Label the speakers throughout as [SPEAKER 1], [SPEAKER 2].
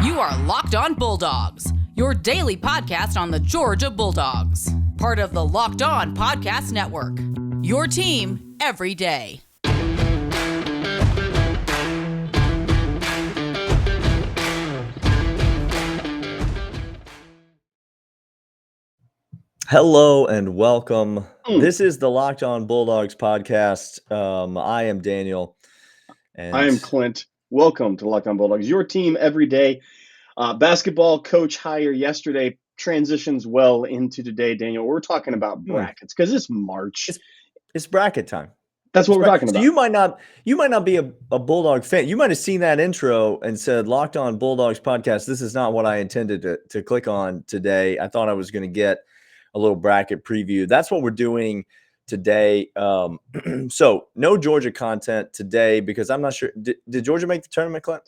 [SPEAKER 1] You are Locked On Bulldogs, your daily podcast on the Georgia Bulldogs. Part of the Locked On Podcast Network, your team every day.
[SPEAKER 2] Hello and welcome. This is the Locked On Bulldogs podcast. I am Daniel.
[SPEAKER 3] And I am Clint. Welcome to Locked On Bulldogs, your team every day. Basketball coach hire yesterday transitions well into today, Daniel. We're talking about brackets because it's March.
[SPEAKER 2] It's bracket time.
[SPEAKER 3] That's what we're talking about.
[SPEAKER 2] So you might not be a Bulldog fan. You might have seen that intro and said Locked On Bulldogs podcast. This is not what I intended to click on today. I thought I was going to get a little bracket preview. That's what we're doing today. So no Georgia content today because I'm not sure. Did Georgia make the tournament, Clint?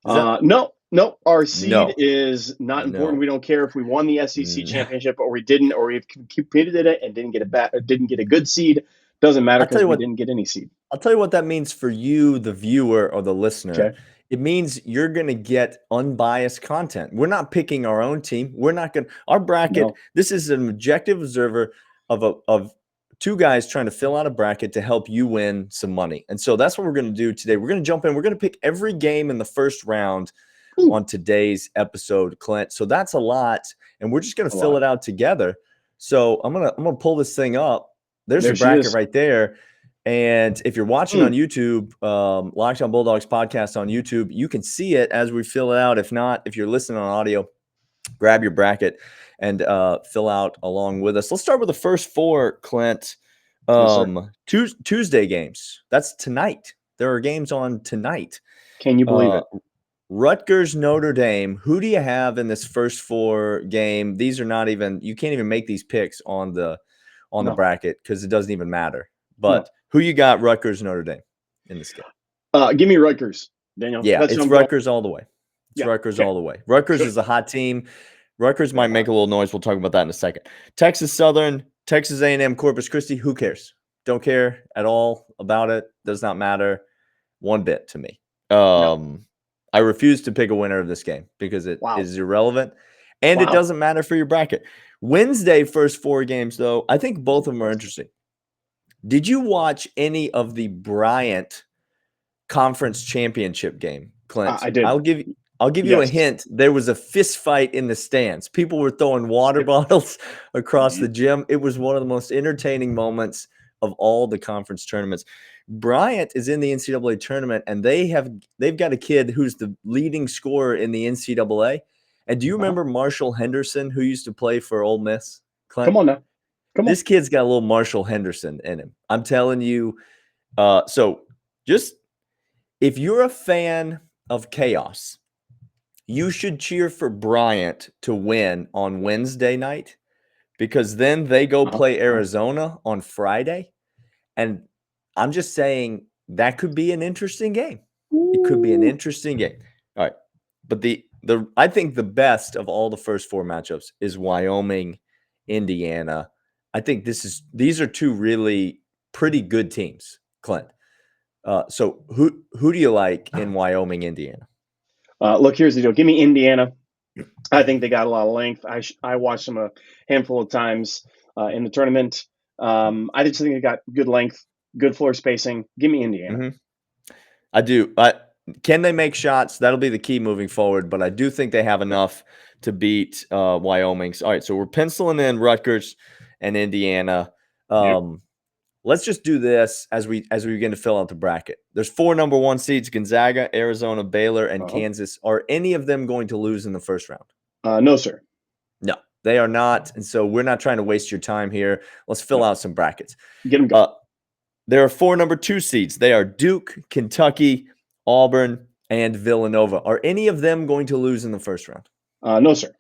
[SPEAKER 3] No. Our seed is not important. We don't care if we won the SEC championship or we didn't, or we competed in it and didn't get a good seed. Doesn't matter because we didn't get any seed.
[SPEAKER 2] I'll tell you what that means for you, the viewer or the listener. Okay. It means you're going to get unbiased content. We're not picking our own team. We're not going to – our bracket, This is an objective observer of two guys trying to fill out a bracket to help you win some money. And so that's what we're going to do today. We're going to jump in. We're going to pick every game in the first round on today's episode, Clint. So that's a lot, and we're just going to fill it out together. So I'm gonna pull this thing up. There's the bracket right there. And if you're watching on YouTube, Locked On Bulldogs podcast on YouTube, you can see it as we fill it out. If not, if you're listening on audio, grab your bracket and fill out along with us. Let's start with the first four, Clint. Tuesday games. That's tonight. There are games on tonight.
[SPEAKER 3] Can you believe it?
[SPEAKER 2] Rutgers, Notre Dame. Who do you have in this first four game? These are not even – you can't even make these picks on the bracket because it doesn't even matter. But who you got, Rutgers, Notre Dame, in this game?
[SPEAKER 3] Give me Rutgers, Daniel.
[SPEAKER 2] Yeah, it's Rutgers all the way. It's Rutgers all the way. Rutgers is a hot team. Rutgers might make a little noise. We'll talk about that in a second. Texas Southern, Texas A&M, Corpus Christi. Who cares? Don't care at all about it. Does not matter one bit to me. I refuse to pick a winner of this game because it is irrelevant, and it doesn't matter for your bracket. Wednesday, first four games, though, I think both of them are interesting. Did you watch any of the Bryant Conference Championship game, Clint?
[SPEAKER 3] I did.
[SPEAKER 2] I'll give you a hint. There was a fist fight in the stands. People were throwing water bottles across the gym. It was one of the most entertaining moments of all the conference tournaments. Bryant is in the NCAA tournament, and they've got a kid who's the leading scorer in the NCAA. And do you remember Marshall Henderson, who used to play for Ole Miss? Clint?
[SPEAKER 3] Come on now.
[SPEAKER 2] This kid's got a little Marshall Henderson in him. I'm telling you. So just if you're a fan of chaos, you should cheer for Bryant to win on Wednesday night because then they go play Arizona on Friday. And I'm just saying that could be an interesting game. It could be an interesting game. All right. But I think the best of all the first four matchups is Wyoming, Indiana. I think these are two really pretty good teams, Clint. So who do you like in Wyoming, Indiana?
[SPEAKER 3] Look, here's the deal. Give me Indiana. I think they got a lot of length. I watched them a handful of times in the tournament. I just think they got good length, good floor spacing. Give me Indiana.
[SPEAKER 2] Mm-hmm. I do. Can they make shots? That'll be the key moving forward. But I do think they have enough to beat Wyoming. All right, so we're penciling in Rutgers and Indiana. Let's just do this as we begin to fill out the bracket. There's four number one seeds: Gonzaga, Arizona, Baylor, and Kansas. Are any of them going to lose in the first round?
[SPEAKER 3] No, sir.
[SPEAKER 2] No, they are not. And so we're not trying to waste your time here. Let's fill out some brackets.
[SPEAKER 3] Get them going.
[SPEAKER 2] There are four number two seeds. They are Duke, Kentucky, Auburn, and Villanova. Are any of them going to lose in the first round?
[SPEAKER 3] No, sir.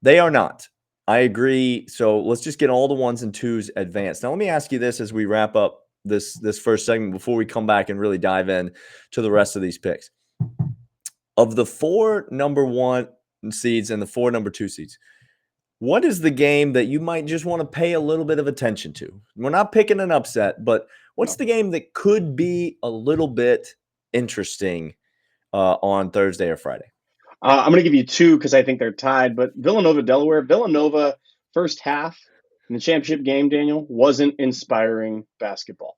[SPEAKER 2] They are not. I agree. So let's just get all the ones and twos advanced. Now, let me ask you this as we wrap up this first segment before we come back and really dive in to the rest of these picks. Of the four number one seeds and the four number two seeds, what is the game that you might just want to pay a little bit of attention to? We're not picking an upset, but what's the game that could be a little bit interesting on Thursday or Friday?
[SPEAKER 3] I'm going to give you two because I think they're tied. But Villanova, Delaware. Villanova, first half in the championship game, Daniel, wasn't inspiring basketball.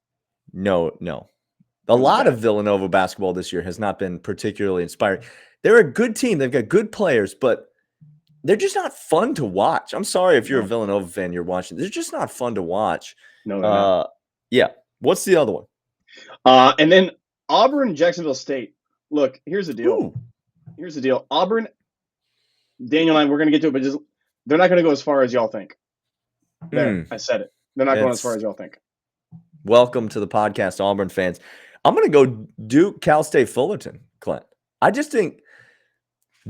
[SPEAKER 2] No. A lot of Villanova basketball this year has not been particularly inspiring. They're a good team. They've got good players, but they're just not fun to watch. I'm sorry if you're a Villanova fan, you're watching. They're just not fun to watch.
[SPEAKER 3] No.
[SPEAKER 2] Yeah. What's the other one?
[SPEAKER 3] And then Auburn, Jacksonville State. Look, here's the deal.
[SPEAKER 2] Ooh.
[SPEAKER 3] Here's the deal. Auburn, Daniel and I, we're going to get to it, but they're not going to go as far as y'all think. There, I said it. They're not going as far as y'all think.
[SPEAKER 2] Welcome to the podcast, Auburn fans. I'm going to go Duke, Cal State, Fullerton, Clint. I just think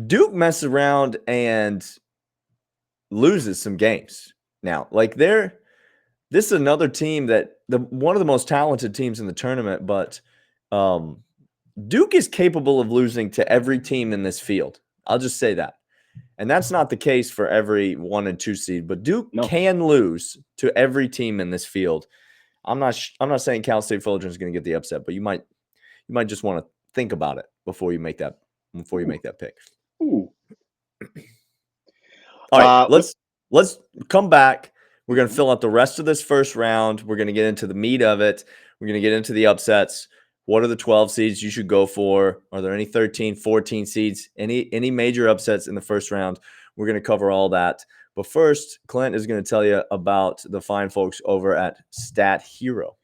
[SPEAKER 2] Duke messes around and loses some games now. Like this is another team that one of the most talented teams in the tournament, but Duke is capable of losing to every team in this field. I'll just say that. And that's not the case for every 1 and 2 seed, but Duke can lose to every team in this field. I'm not saying Cal State Fullerton is going to get the upset, but you might just want to think about it before you make that pick.
[SPEAKER 3] Ooh.
[SPEAKER 2] All right, let's come back. We're going to fill out the rest of this first round. We're going to get into the meat of it. We're going to get into the upsets. What are the 12 seeds you should go for? Are there any 13, 14 seeds? Any major upsets in the first round? We're going to cover all that. But first, Clint is going to tell you about the fine folks over at Stat Hero.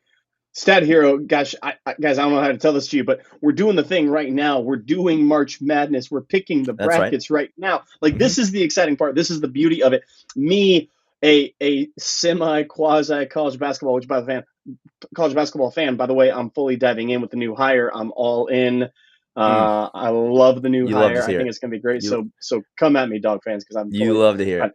[SPEAKER 3] Stat Hero, gosh, guys, I don't know how to tell this to you, but we're doing the thing right now. We're doing March Madness. We're picking the brackets right now. Like, this is the exciting part. This is the beauty of it. Me, a semi-quasi college basketball, college basketball fan. By the way, I'm fully diving in with the new hire. I'm all in. I love the new hire. I think it's going to be great. So come at me, dog fans, because
[SPEAKER 2] you love to hear it.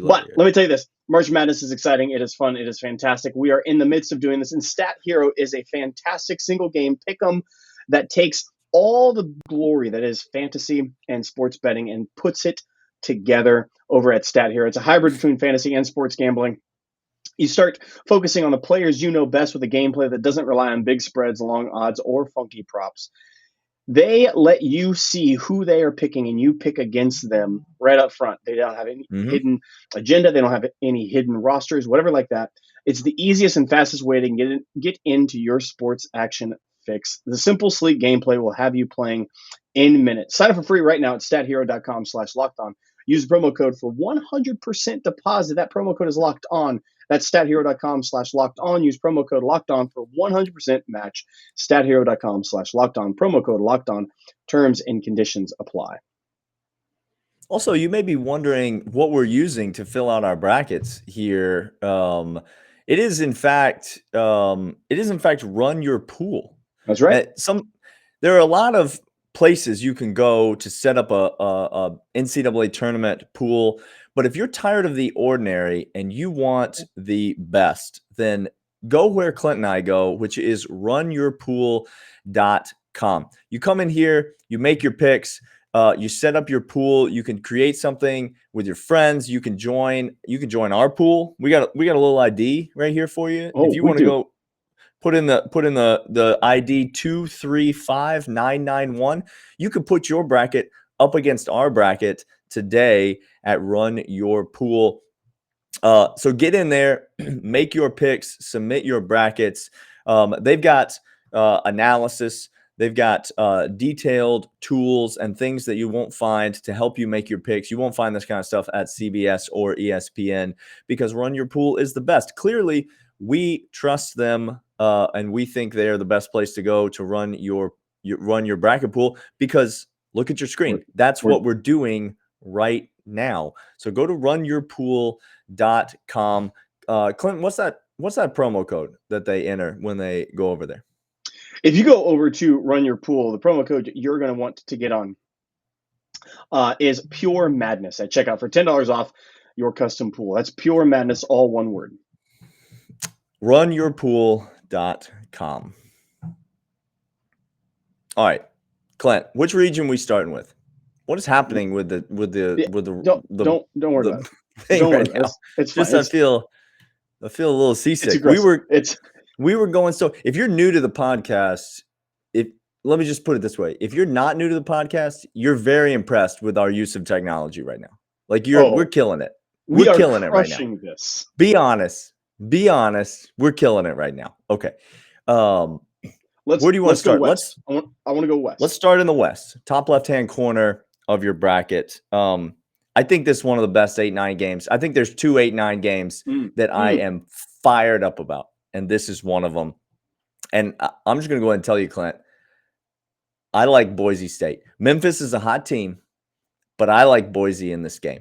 [SPEAKER 3] But let me tell you this. March Madness is exciting. It is fun. It is fantastic. We are in the midst of doing this. And Stat Hero is a fantastic single game pick'em that takes all the glory that is fantasy and sports betting and puts it together over at Stat Hero. It's a hybrid between fantasy and sports gambling. You start focusing on the players you know best with a gameplay that doesn't rely on big spreads, long odds, or funky props. They let you see who they are picking, and you pick against them right up front. They don't have any hidden agenda. They don't have any hidden rosters, whatever like that. It's the easiest and fastest way to get into your sports action fix. The simple, sleek gameplay will have you playing in minutes. Sign up for free right now at stathero.com/lockedon. Use promo code for 100% deposit. That promo code is locked on. That's stathero.com/lockedon. Use promo code LOCKEDON for 100% match. Stathero.com/lockedon. Promo code LOCKEDON. Terms and conditions apply.
[SPEAKER 2] Also, you may be wondering what we're using to fill out our brackets here. It is in fact Run Your Pool.
[SPEAKER 3] That's right.
[SPEAKER 2] There are a lot of places you can go to set up a NCAA tournament pool. But if you're tired of the ordinary and you want the best, then go where Clint and I go, which is runyourpool.com. You come in here, you make your picks, you set up your pool, you can create something with your friends, you can join our pool. We got a little ID right here for you. If you want to go put in the ID 235991, you can put your bracket up against our bracket today at Run Your Pool. So get in there, make your picks, submit your brackets. They've got analysis. They've got detailed tools and things that you won't find to help you make your picks. You won't find this kind of stuff at CBS or ESPN because Run Your Pool is the best. Clearly, we trust them and we think they're the best place to go to run your bracket pool because look at your screen. That's what we're doing right now. So go to runyourpool.com. Clint, what's that promo code that they enter when they go over there?
[SPEAKER 3] If you go over to Run Your Pool, the promo code you're going to want to get on is Pure Madness at checkout for $10 off your custom pool. That's Pure Madness, all one word.
[SPEAKER 2] Runyourpool.com. All right, Clint, which region we starting with? What is happening with the
[SPEAKER 3] don't worry about it.
[SPEAKER 2] Thing right now? It's just I feel a little seasick. We were going. So if you're new to the podcast, let me just put it this way. If you're not new to the podcast, you're very impressed with our use of technology right now. Like we're killing it. We're killing it right now.
[SPEAKER 3] This.
[SPEAKER 2] Be honest. We're killing it right now. Okay. Where do you want to start?
[SPEAKER 3] West. I want to go west.
[SPEAKER 2] Let's start in the West. Top left-hand corner of your bracket. I think this is one of the best 8-9 games. I think there's 2 8-9 games that I am fired up about, and this is one of them. And I'm just going to go ahead and tell you, Clint, I like Boise State. Memphis is a hot team, but I like Boise in this game.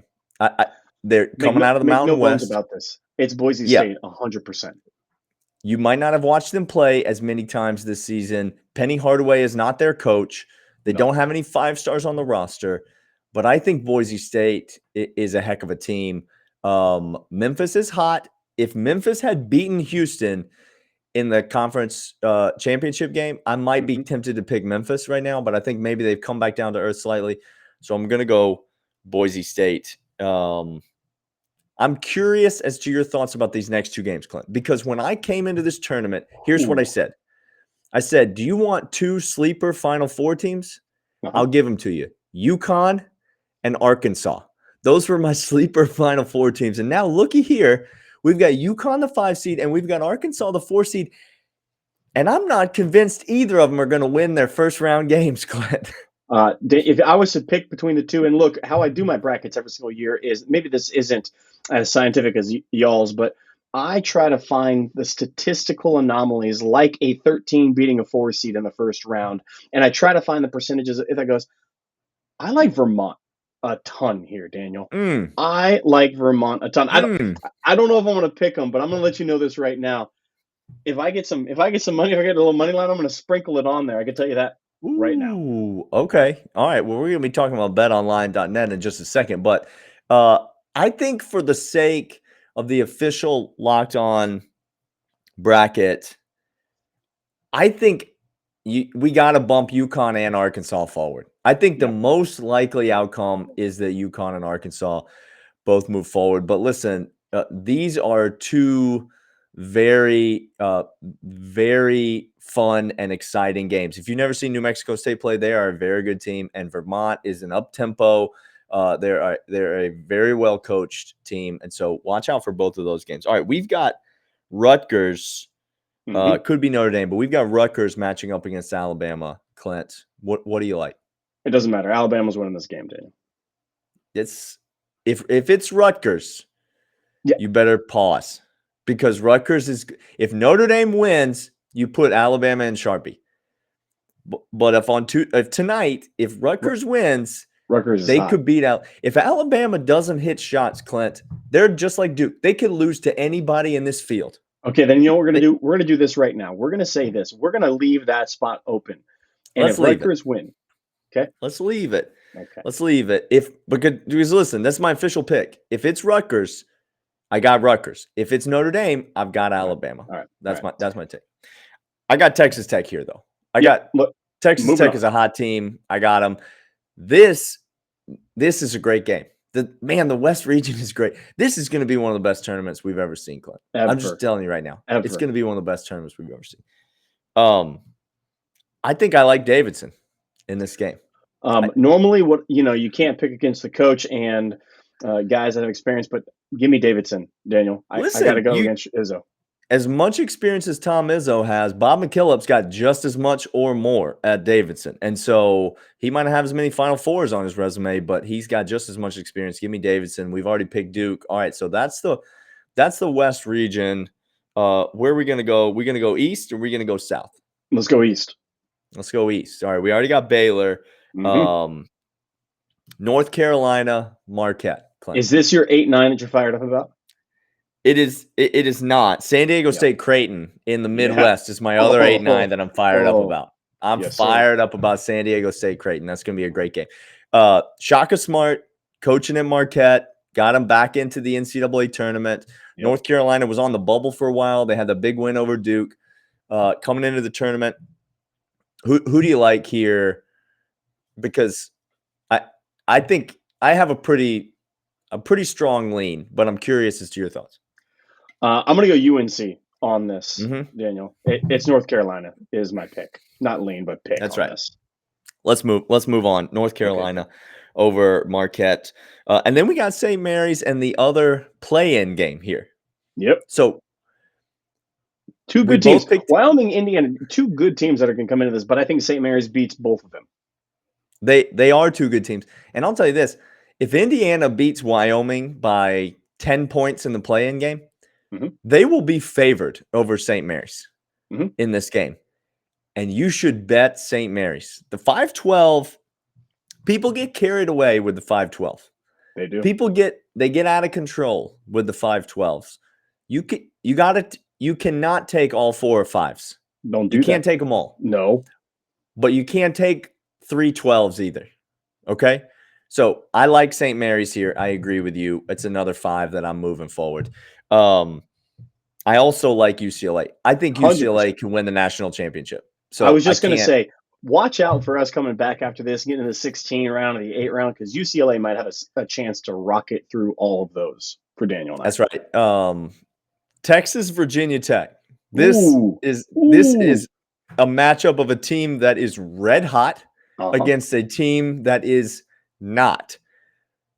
[SPEAKER 2] They're coming out of the Mountain West.
[SPEAKER 3] About this. It's Boise State 100%.
[SPEAKER 2] You might not have watched them play as many times this season. Penny Hardaway is not their coach. They don't have any 5 stars on the roster, but I think Boise State is a heck of a team. Memphis is hot. If Memphis had beaten Houston in the conference championship game, I might be tempted to pick Memphis right now, but I think maybe they've come back down to earth slightly. So I'm going to go Boise State. I'm curious as to your thoughts about these next 2 games, Clint, because when I came into this tournament, here's what I said. I said, do you want 2 sleeper Final Four teams? I'll give them to you. UConn and Arkansas. Those were my sleeper Final Four teams. And now looky here. We've got UConn, the 5 seed, and we've got Arkansas, the 4 seed. And I'm not convinced either of them are going to win their first round games, Clint.
[SPEAKER 3] If I was to pick between the 2, and look, how I do my brackets every single year is, maybe this isn't as scientific as y'all's, but I try to find the statistical anomalies like a 13 beating a 4 seed in the first round. And I try to find the percentages that goes, I like Vermont a ton here, Daniel. I like Vermont a ton. I don't know if I want to pick them, but I'm going to let you know this right now. If I get some money, if I get a little money line, I'm going to sprinkle it on there. I can tell you that right now.
[SPEAKER 2] Okay. All right. Well, we're going to be talking about betonline.net in just a second, but I think for the sake of the official Locked On bracket, I think we got to bump UConn and Arkansas forward. I think the most likely outcome is that UConn and Arkansas both move forward. But listen, these are 2 very, very fun and exciting games. If you've never seen New Mexico State play, they are a very good team, and Vermont is an up-tempo. They're a very well-coached team, and so watch out for both of those games. All right, we've got Rutgers. Could be Notre Dame, but we've got Rutgers matching up against Alabama. Clint, what do you like?
[SPEAKER 3] It doesn't matter. Alabama's winning this game, Daniel.
[SPEAKER 2] It's if it's Rutgers, you better pause, because Rutgers is. If Notre Dame wins, you put Alabama in Sharpie. But if tonight, if Rutgers wins, they could beat out. If Alabama doesn't hit shots, Clint, they're just like Duke. They could lose to anybody in this field.
[SPEAKER 3] Okay, then you know what we're going to do? We're going to do this right now. We're going to say this. We're going to leave that spot open. And if Rutgers win, okay?
[SPEAKER 2] Let's leave it.
[SPEAKER 3] Okay.
[SPEAKER 2] Let's leave it. Because listen, that's my official pick. If it's Rutgers, I got Rutgers. If it's Notre Dame, I've got Alabama. All right. That's my take. I got Texas Tech here, though. Texas Tech is a hot team. I got them. This is a great game. The West region is great. This is going to be one of the best tournaments we've ever seen, Clint. I'm just telling you right now. It's going to be one of the best tournaments we've ever seen. I think I like Davidson in this game.
[SPEAKER 3] Normally, you can't pick against the coach and guys that have experience, but give me Davidson, Daniel. I got to go against Izzo.
[SPEAKER 2] As much experience as Tom Izzo has, Bob McKillop's got just as much or more at Davidson. And so he might not have as many Final Fours on his resume, but he's got just as much experience. Give me Davidson. We've already picked Duke. All right, so that's the West region. Where are we going to go? We're going to go east, or are we going to go south?
[SPEAKER 3] Let's go east.
[SPEAKER 2] Let's go east. All right, we already got Baylor. North Carolina, Marquette.
[SPEAKER 3] Clint. Is this your 8-9 that you're fired up about?
[SPEAKER 2] It is not. San Diego State Creighton in the Midwest is my other 8-9 that I'm fired up about. I'm fired up about San Diego State Creighton. That's going to be a great game. Shaka Smart, coaching at Marquette, got him back into the NCAA tournament. Yep. North Carolina was on the bubble for a while. They had the big win over Duke. Coming into the tournament, who do you like here? Because I think I have a pretty strong lean, but I'm curious as to your thoughts.
[SPEAKER 3] I'm going to go UNC on this, Daniel. It's North Carolina is my pick. Not lean, but pick.
[SPEAKER 2] That's
[SPEAKER 3] on
[SPEAKER 2] right.
[SPEAKER 3] This.
[SPEAKER 2] Let's move on. North Carolina over Marquette. And then we got St. Mary's and the other play-in game here.
[SPEAKER 3] Yep.
[SPEAKER 2] So
[SPEAKER 3] two good teams. Wyoming, Indiana, two good teams that are going to come into this, but I think St. Mary's beats both of them.
[SPEAKER 2] They are two good teams. And I'll tell you this, if Indiana beats Wyoming by 10 points in the play-in game, they will be favored over St. Mary's in this game. And you should bet St. Mary's. The 5-12, people get carried away with the 5-12.
[SPEAKER 3] They do.
[SPEAKER 2] They get out of control with the 5-12s. You cannot take all 4 or 5s. You can't take them all.
[SPEAKER 3] No.
[SPEAKER 2] But you can't take 3 12s either. Okay? So I like St. Mary's here. I agree with you. It's another 5 that I'm moving forward. I also like UCLA. I think UCLA 100%. Can win the national championship. So
[SPEAKER 3] I was just going to say, watch out for us coming back after this, getting in the 16 round or the 8 round, because UCLA might have a chance to rocket through all of those for Daniel and I.
[SPEAKER 2] That's right. Texas, Virginia Tech. This is a matchup of a team that is red hot against a team that is not.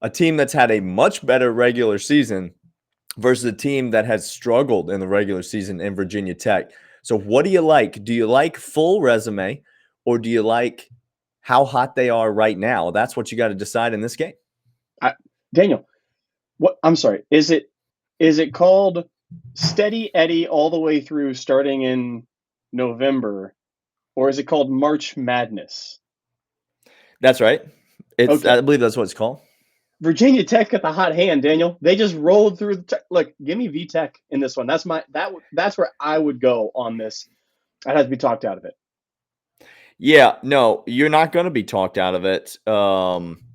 [SPEAKER 2] A team that's had a much better regular season versus a team that has struggled in the regular season in Virginia Tech. So what do you like? Do you like full resume, or do you like how hot they are right now? That's what you got to decide in this game.
[SPEAKER 3] Daniel, I'm sorry. Is it called Steady Eddie all the way through starting in November, or is it called March Madness?
[SPEAKER 2] That's right. I believe that's what it's called.
[SPEAKER 3] Virginia Tech got the hot hand, Daniel. They just rolled through look, give me VTech in this one. That's where I would go on this. I'd have to be talked out of it.
[SPEAKER 2] Yeah, no, you're not going to be talked out of it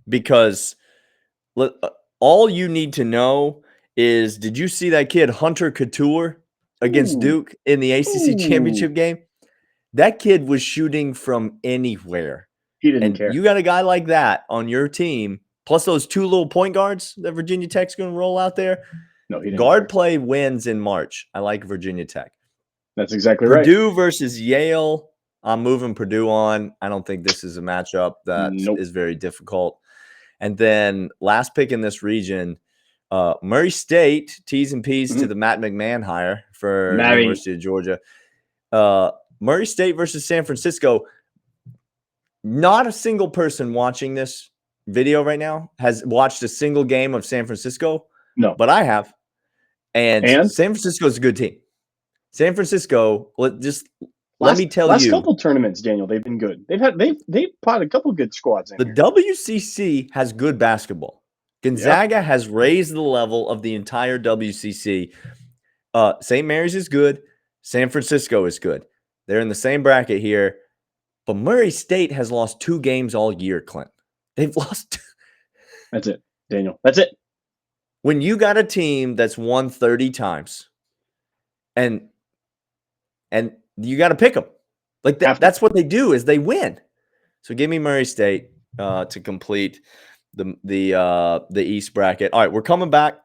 [SPEAKER 2] because all you need to know is, did you see that kid Hunter Couture against Duke in the ACC championship game? That kid was shooting from anywhere.
[SPEAKER 3] He didn't care.
[SPEAKER 2] You got a guy like that on your team, plus those 2 little point guards that Virginia Tech's going to roll out there.
[SPEAKER 3] No, he didn't.
[SPEAKER 2] Guard play wins in March. I like Virginia Tech.
[SPEAKER 3] That's exactly right.
[SPEAKER 2] Purdue versus Yale. I'm moving Purdue on. I don't think this is a matchup that is very difficult. And then last pick in this region, Murray State, T's and P's to the Matt McMahon hire for University of Georgia. Murray State versus San Francisco. Not a single person watching this video right now has watched a single game of San Francisco.
[SPEAKER 3] No.
[SPEAKER 2] But I have. And San Francisco is a good team. San Francisco, let me tell you.
[SPEAKER 3] Last couple tournaments, Daniel, they've been good. They've put a couple good squads in
[SPEAKER 2] The WCC has good basketball. Gonzaga has raised the level of the entire WCC. St. Mary's is good. San Francisco is good. They're in the same bracket here. But Murray State has lost 2 games all year, Clint. They've lost.
[SPEAKER 3] That's it, Daniel. That's it.
[SPEAKER 2] When you got a team that's won 30 times and you got to pick them. Like that's what they do, is they win. So give me Murray State to complete the East bracket. All right, we're coming back.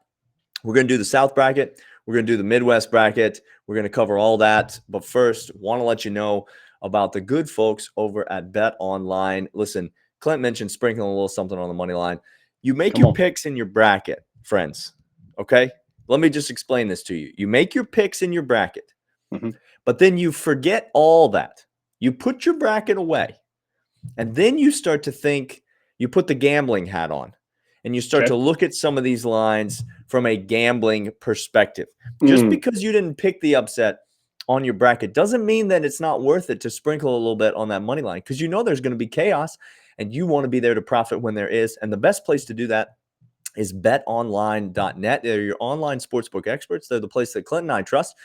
[SPEAKER 2] We're going to do the South bracket. We're going to do the Midwest bracket. We're going to cover all that. But first, want to let you know about the good folks over at Bet Online. Listen, Clint mentioned sprinkling a little something on the money line. You make your picks in your bracket, friends. Okay? Let me just explain this to you. You make your picks in your bracket, but then you forget all that. You put your bracket away, and then you start to think, you put the gambling hat on, and you start to look at some of these lines from a gambling perspective. Just because you didn't pick the upset on your bracket doesn't mean that it's not worth it to sprinkle a little bit on that money line, because you know there's going to be chaos and you want to be there to profit when there is. And the best place to do that is betonline.net. They're your online sportsbook experts. They're the place that Clint and I trust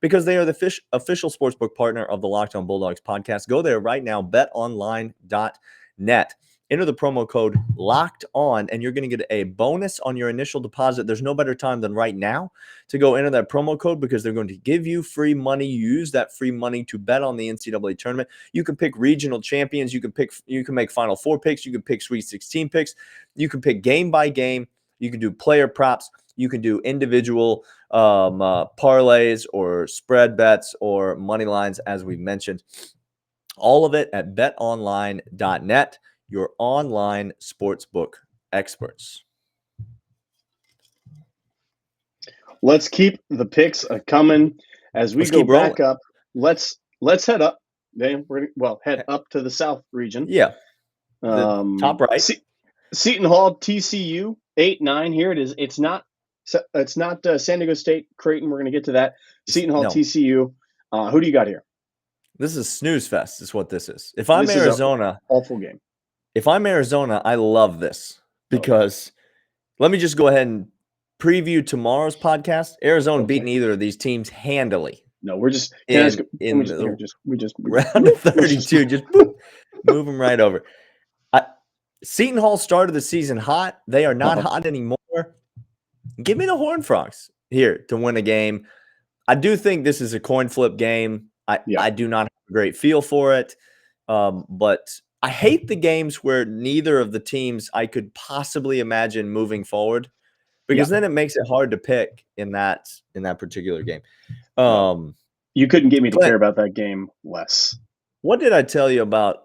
[SPEAKER 2] because they are the official sportsbook partner of the Locked On Bulldogs podcast. Go there right now, betonline.net. Enter the promo code Locked On, and you're going to get a bonus on your initial deposit. There's no better time than right now to go enter that promo code, because they're going to give you free money. You use that free money to bet on the NCAA tournament. You can pick regional champions. You can make Final Four picks. You can pick Sweet 16 picks. You can pick game by game. You can do player props. You can do individual parlays or spread bets or money lines, as we mentioned. All of it at betonline.net, your online sportsbook experts.
[SPEAKER 3] Let's keep the picks coming as we go back up. Let's head up. Then head up to the South region.
[SPEAKER 2] Yeah, top right.
[SPEAKER 3] Seton Hall TCU 8-9. Here it is. It's not San Diego State Creighton. We're going to get to that. Seton Hall TCU. Who do you got here?
[SPEAKER 2] This is snooze fest. Is what this is. If I'm Arizona,
[SPEAKER 3] awful game.
[SPEAKER 2] If I'm Arizona, I love this because let me just go ahead and preview tomorrow's podcast. Arizona beating either of these teams handily.
[SPEAKER 3] No, we're just
[SPEAKER 2] round of 32. Just move them right over. Seton Hall started the season hot. They are not hot anymore. Give me the Horned Frogs here to win a game. I do think this is a coin flip game. I do not have a great feel for it, but I hate the games where neither of the teams I could possibly imagine moving forward, because then it makes it hard to pick in that particular game.
[SPEAKER 3] You couldn't get me to care about that game less.
[SPEAKER 2] What did I tell you about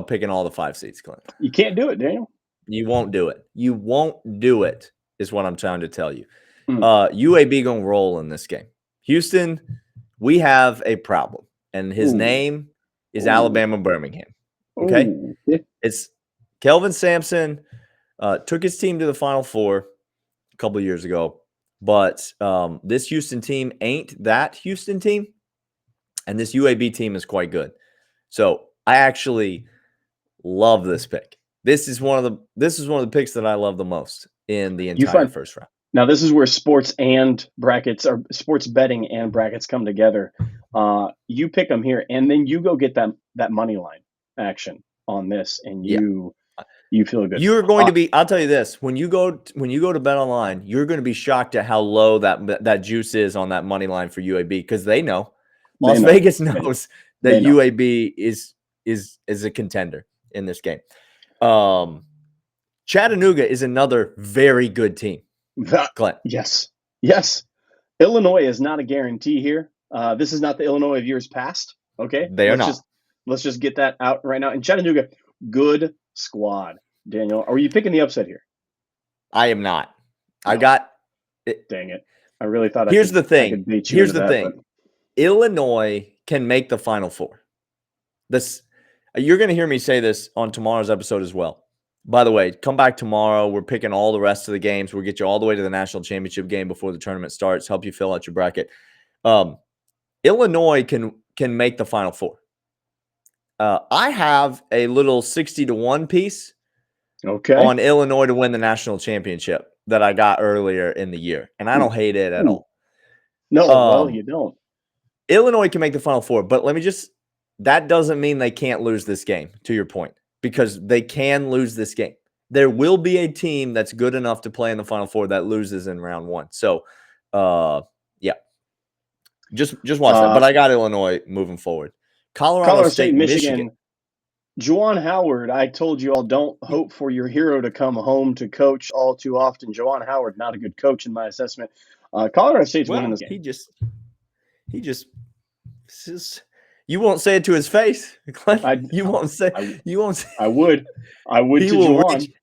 [SPEAKER 2] picking all the 5 seeds, Clint?
[SPEAKER 3] You can't do it, Daniel.
[SPEAKER 2] You won't do it. You won't do it is what I'm trying to tell you. UAB going to roll in this game. Houston, we have a problem, and his name is Alabama Birmingham. Okay? It's Kelvin Sampson took his team to the Final Four a couple of years ago, but this Houston team ain't that Houston team, and this UAB team is quite good. So I actually love this pick. This is one of the picks that I love the most in the entire first round.
[SPEAKER 3] Now, this is where sports and brackets or sports betting and brackets come together. You pick them here, and then you go get that money line action on this, and you feel good.
[SPEAKER 2] You're going to be. I'll tell you this: when you go to Bet Online, you're going to be shocked at how low that juice is on that money line for UAB, because they know Las Vegas knows that UAB is a contender in this game. Chattanooga is another very good team. Clint.
[SPEAKER 3] Yes. Illinois is not a guarantee here. This is not the Illinois of years past. Okay, Let's just get that out right now. And Chattanooga, good squad. Daniel, are you picking the upset here?
[SPEAKER 2] I am not.
[SPEAKER 3] No.
[SPEAKER 2] I got it.
[SPEAKER 3] Dang it! I really thought.
[SPEAKER 2] Here's the thing. Illinois can make the Final Four. You're going to hear me say this on tomorrow's episode as well. By the way, come back tomorrow. We're picking all the rest of the games. We'll get you all the way to the national championship game before the tournament starts, help you fill out your bracket. Illinois can make the Final Four. I have a little 60-1 piece on Illinois to win the national championship that I got earlier in the year, and I don't hate it at all.
[SPEAKER 3] No, you don't.
[SPEAKER 2] Illinois can make the Final Four, but that doesn't mean they can't lose this game, to your point, because they can lose this game. There will be a team that's good enough to play in the Final Four that loses in round 1. So, just watch that. But I got Illinois moving forward. Colorado State, Michigan.
[SPEAKER 3] Juwan Howard, I told you all, don't hope for your hero to come home to coach all too often. Juwan Howard, not a good coach in my assessment. Colorado State's winning this game.
[SPEAKER 2] He just you won't say it to his face. You won't say.
[SPEAKER 3] I would.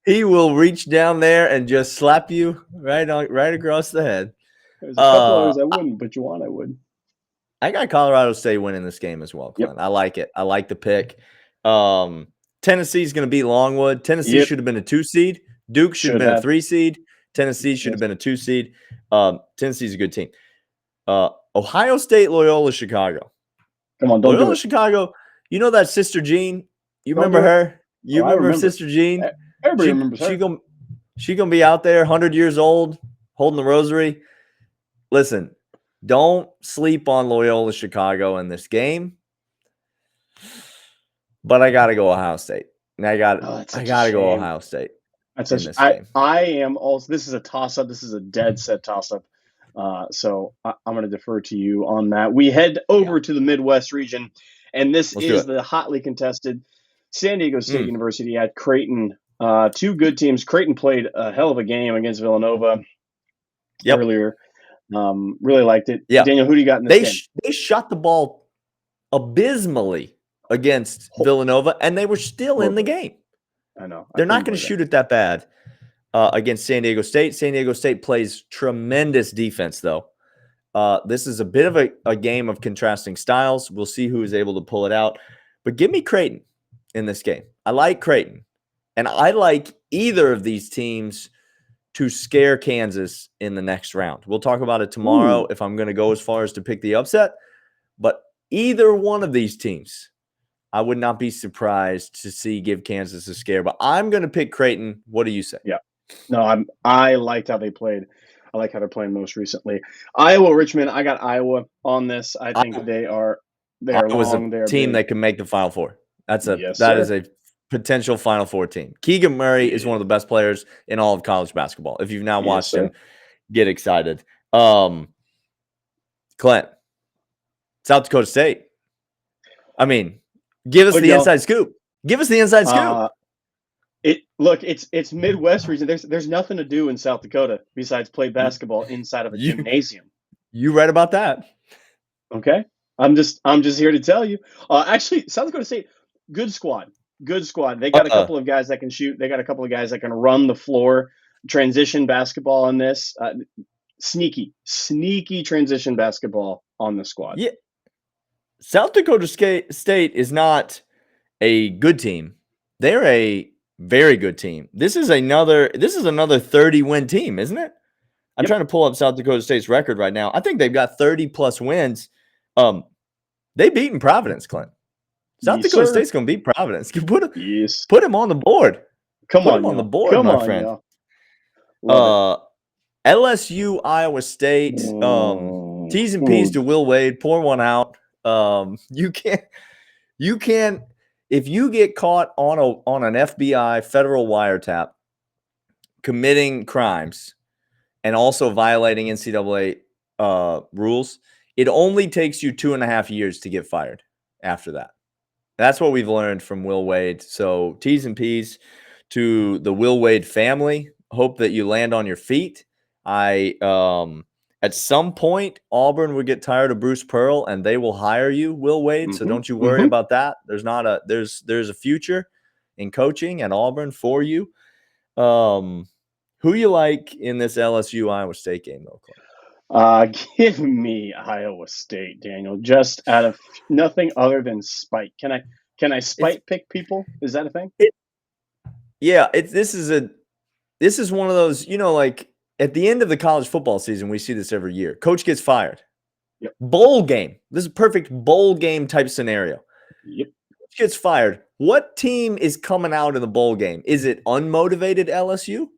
[SPEAKER 2] He will reach down there and just slap you right across the head.
[SPEAKER 3] There's a couple others I wouldn't, but Juwan I would.
[SPEAKER 2] I got Colorado State winning this game as well, Clint. Yep. I like it. I like the pick. Tennessee's going to beat Longwood. Tennessee should have been a 2 seed. Duke should have been a 3 seed. Tennessee should have been a 2 seed. Tennessee's a good team. Ohio State, Loyola, Chicago.
[SPEAKER 3] Come on, don't
[SPEAKER 2] Loyola,
[SPEAKER 3] do it.
[SPEAKER 2] Chicago. You know that Sister Jean? You remember her? You remember Sister Jean?
[SPEAKER 3] Everybody remembers her.
[SPEAKER 2] She gonna be out there, 100 years old, holding the rosary. Listen, don't sleep on Loyola, Chicago in this game. But I gotta go Ohio State. And I gotta go Ohio State.
[SPEAKER 3] I am also. This is a toss-up. This is a dead set toss-up. So I'm going to defer to you on that. We head over to the Midwest region, and this is the hotly contested San Diego State University at Creighton. 2 good teams. Creighton played a hell of a game against Villanova. earlier. Really liked it.
[SPEAKER 2] Yeah.
[SPEAKER 3] Daniel, who do you got in this game?
[SPEAKER 2] They shot the ball abysmally against Villanova, and they were still in the game.
[SPEAKER 3] I know.
[SPEAKER 2] They're not going to shoot it that bad against San Diego State. San Diego State plays tremendous defense, though. This is a bit of a game of contrasting styles. We'll see who is able to pull it out. But give me Creighton in this game. I like Creighton. And I like either of these teams to scare Kansas in the next round. We'll talk about it tomorrow if I'm going to go as far as to pick the upset. But either one of these teams, I would not be surprised to see give Kansas a scare. But I'm going to pick Creighton. What do you say?
[SPEAKER 3] Yeah. No, I liked how they played. I like how they're playing most recently. Iowa, Richmond. I got Iowa on this. I think they are long.
[SPEAKER 2] They're a team that can make the Final Four. That is a potential Final Four team. Keegan Murray is one of the best players in all of college basketball. If you've now watched him, get excited. Clint, South Dakota State. I mean, give us the inside scoop. Give us the inside scoop.
[SPEAKER 3] It's Midwest region. There's nothing to do in South Dakota besides play basketball inside of a gymnasium.
[SPEAKER 2] You read about that?
[SPEAKER 3] Okay, I'm just here to tell you. Actually, South Dakota State, good squad. They got a couple of guys that can shoot. They got a couple of guys that can run the floor, transition basketball on this. Sneaky transition basketball on the squad.
[SPEAKER 2] Yeah, South Dakota State is not a good team. They're a very good team. This is another 30-win team, isn't it? I'm trying to pull up South Dakota State's record right now. I think they've got 30-plus wins. They beaten Providence, Clint. South Dakota State's going to beat Providence. Put him on the board.
[SPEAKER 3] Put him
[SPEAKER 2] on the board, my friend. LSU, Iowa State. T's and P's to Will Wade. Pour one out. You can't. If you get caught on an FBI federal wiretap committing crimes and also violating NCAA rules, it only takes you 2.5 years to get fired after that. That's what we've learned from Will Wade. So T's and P's to the Will Wade family. Hope that you land on your feet. At some point, Auburn would get tired of Bruce Pearl, and they will hire you, Will Wade. So don't you worry about that. There's a future in coaching at Auburn for you. Who you like in this LSU Iowa State game, though, Clint?
[SPEAKER 3] Give me Iowa State, Daniel. Just out of nothing other than spite. Can I spite pick people? Is that a thing?
[SPEAKER 2] This is one of those, like. At the end of the college football season, we see this every year. Coach gets fired.
[SPEAKER 3] Yep.
[SPEAKER 2] Bowl game. This is a perfect bowl game type scenario.
[SPEAKER 3] Yep.
[SPEAKER 2] Coach gets fired. What team is coming out in the bowl game? Is it unmotivated LSU?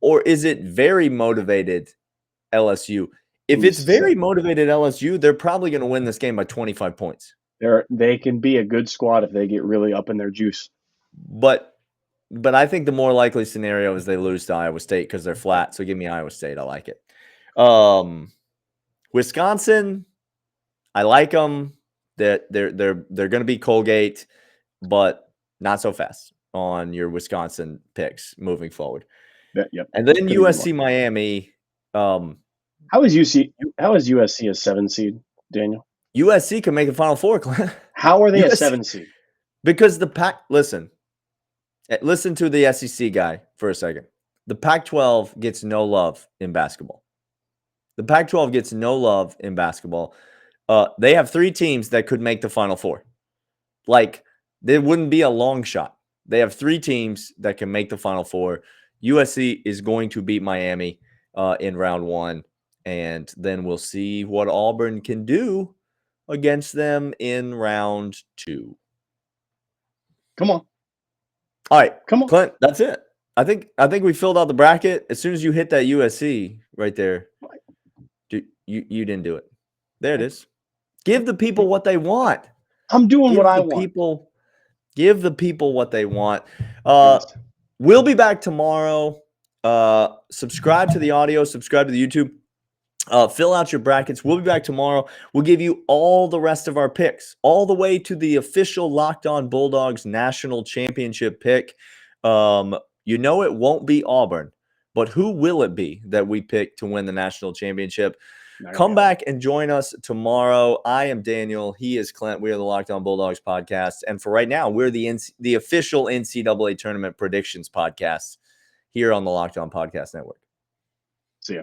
[SPEAKER 2] Or is it very motivated LSU? If it's very motivated LSU, they're probably going to win this game by 25 points.
[SPEAKER 3] They can be a good squad if they get really up in their juice.
[SPEAKER 2] But I think the more likely scenario is they lose to Iowa State because they're flat. So give me Iowa State. I like it. Wisconsin, I like them. They're going to be Colgate, but not so fast on your Wisconsin picks moving forward.
[SPEAKER 3] Yep.
[SPEAKER 2] And then USC Miami.
[SPEAKER 3] How is USC a 7 seed, Daniel?
[SPEAKER 2] USC can make the Final Four.
[SPEAKER 3] How are they a 7 seed?
[SPEAKER 2] Because the Pac. Listen to the SEC guy for a second. The Pac-12 gets no love in basketball. The Pac-12 gets no love in basketball. They have 3 teams that could make the Final Four. There wouldn't be a long shot. They have 3 teams that can make the Final Four. USC is going to beat Miami in round 1, and then we'll see what Auburn can do against them in round 2.
[SPEAKER 3] Come on.
[SPEAKER 2] All right,
[SPEAKER 3] come on,
[SPEAKER 2] Clint. That's it. I think we filled out the bracket. As soon as you hit that USC right there, you didn't do it. There it is. Give the people what they want.
[SPEAKER 3] I'm doing what I want.
[SPEAKER 2] Give the people what they want. We'll be back tomorrow. Subscribe to the audio. Subscribe to the YouTube. Fill out your brackets. We'll be back tomorrow. We'll give you all the rest of our picks, all the way to the official Locked On Bulldogs National Championship pick. It won't be Auburn, But who will it be that we pick to win the national championship? Come back and join us tomorrow. I am Daniel. He is Clint. We are the Locked On Bulldogs podcast. And for right now, we're the official NCAA Tournament predictions podcast here on the Locked On Podcast Network.
[SPEAKER 3] See ya.